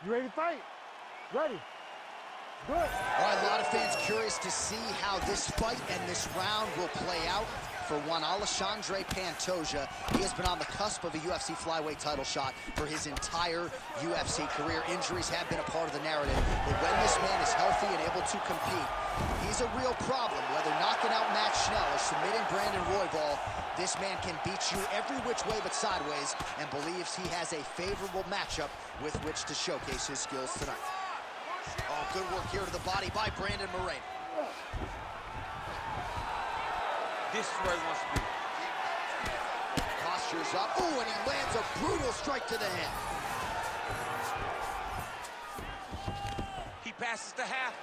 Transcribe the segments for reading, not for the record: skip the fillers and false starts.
You ready to fight? Ready. Do it. All right, a lot of fans curious to see how this fight and this round will play out. For one, Alexandre Pantoja, he has been on the cusp of a UFC flyweight title shot for his entire UFC career. Injuries have been a part of the narrative, but when this man is healthy and able to compete, he's a real problem. Whether knocking out Matt Schnell or submitting Brandon Royval, this man can beat you every which way but sideways, and believes he has a favorable matchup with which to showcase his skills tonight. Oh, good work here to the body by Brandon Moreno. This is where he wants to be. Posture's up. Ooh, and he lands a brutal strike to the head. He passes to half.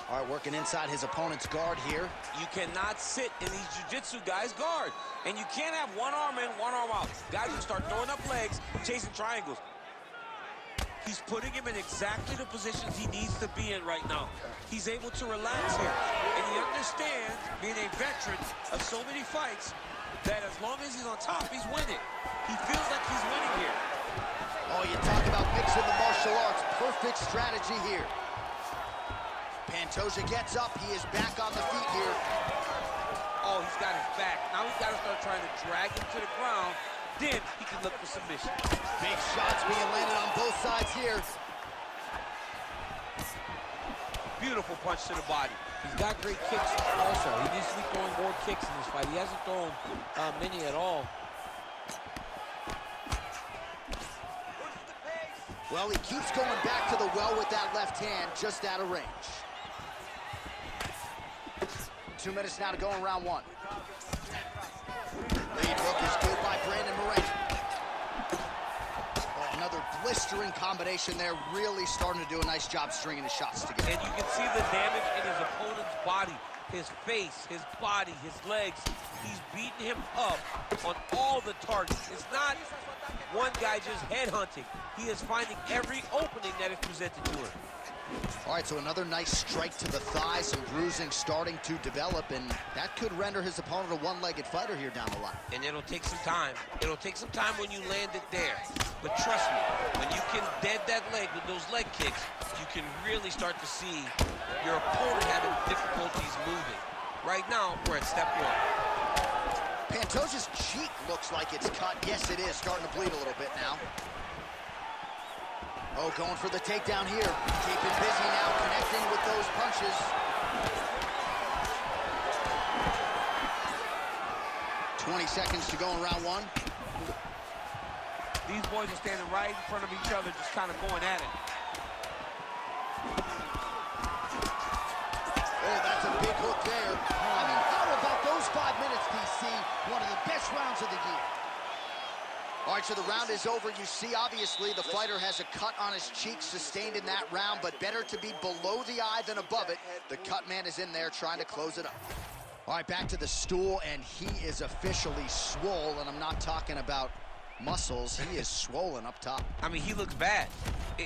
All right, working inside his opponent's guard here. You cannot sit in these jiu-jitsu guys' guard. And you can't have one arm in, one arm out. Guys will start throwing up legs, chasing triangles. He's putting him in exactly the positions he needs to be in right now. He's able to relax here. And he understands, being a veteran of so many fights, that as long as he's on top, he's winning. He feels like he's winning here. Oh, you talk about mixing the martial arts. Perfect strategy here. Pantoja gets up. He is back on the feet here. Oh, he's got his back. Now he's got to start trying to drag him to the ground. Then he can look for submission. Big shots being landed on both sides here. Beautiful punch to the body. He's got great kicks also. He needs to be throwing more kicks in this fight. He hasn't thrown many at all. Well, he keeps going back to the well with that left hand, just out of range. 2 minutes now to go in round one. Lead hook is good by Brandon Moreno. Oh, another blistering combination there, really starting to do a nice job stringing his shots together. And you can see the damage in his opponent's body, his face, his body, his legs. He's beating him up on all the targets. It's not one guy just headhunting. He is finding every opening that is presented to him. All right, so another nice strike to the thigh, some bruising starting to develop, and that could render his opponent a one-legged fighter here down the line. And it'll take some time. It'll take some time when you land it there. But trust me, when you can dead that leg with those leg kicks, you can really start to see your opponent having difficulties moving. Right now, we're at step one. Pantoja's cheek looks like it's cut. Yes, it is. Starting to bleed a little bit now. Oh, going for the takedown here. Keeping busy now, connecting with those punches. Seconds to go in round one. These boys are standing right in front of each other, just kind of going at it. Oh, that's a big hook there. I mean, how about those 5 minutes, DC? One of the best rounds of the year. All right, so the round is over. You see, obviously, the fighter has a cut on his cheek sustained in that round, but better to be below the eye than above it. The cut man is in there trying to close it up. All right, back to the stool, and he is officially swole, and I'm not talking about muscles. He is swollen up top. I mean, he looks bad.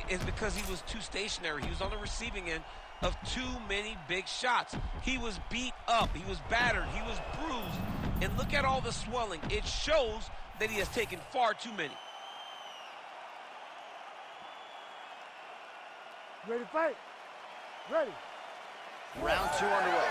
It's because he was too stationary. He was on the receiving end of too many big shots. He was beat up. He was battered. He was bruised. And look at all the swelling. It shows that he has taken far too many. Ready to fight? Ready. Round two underway.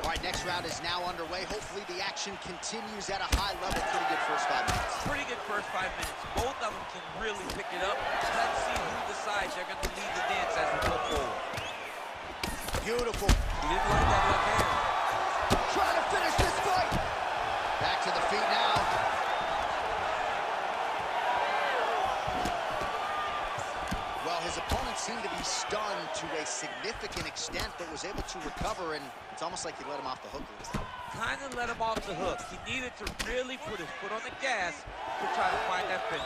All right, next round is now underway. Hopefully the action continues at a high level. Pretty good first 5 minutes. Pretty good first 5 minutes. Both of them can really pick it up. Let's see who decides they're going to lead the dance as we go forward. Beautiful. He didn't like that left hand. Trying to finish this fight. Back to the feet now. Well, his opponent seemed to be stunned to a significant extent, but was able to recover, and it's almost like he let him off the hook a little. Kind of let him off the hook. He needed to really put his foot on the gas to try to find that finish.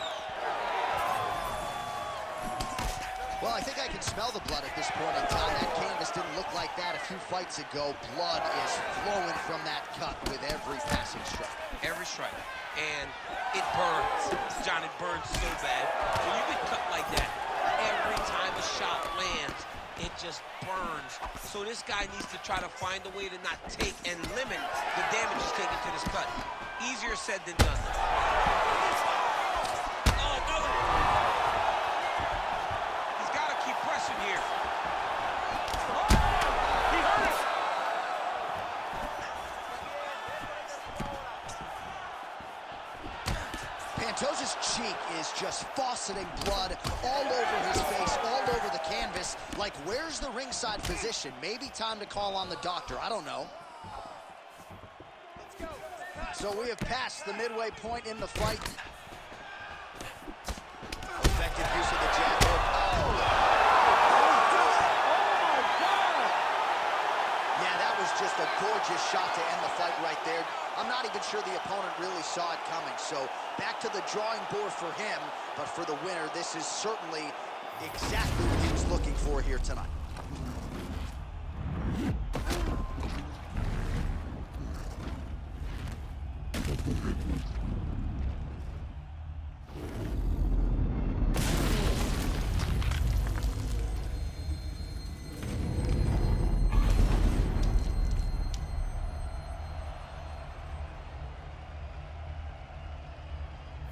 Well, I think I can smell the blood at this point in time. That canvas didn't look like that a few fights ago. Blood is flowing from that cut with every passing strike. Every strike. And it burns. John, it burns so bad. When you get cut like that, every time a shot lands, it just burns. So this guy needs to try to find a way to not take and limit the damage he's taking to this cut. Easier said than done. Oh, another is just fauceting blood all over his face, all over the canvas. Like, where's the ringside physician? Maybe time to call on the doctor. I don't know. So we have passed the midway point in the fight. Effective use of the jab hook. Yeah, that was just a gorgeous shot to end the fight right there. I'm not even sure the opponent really saw it coming. So back to the drawing board for him. But for the winner, this is certainly exactly what he was looking for here tonight.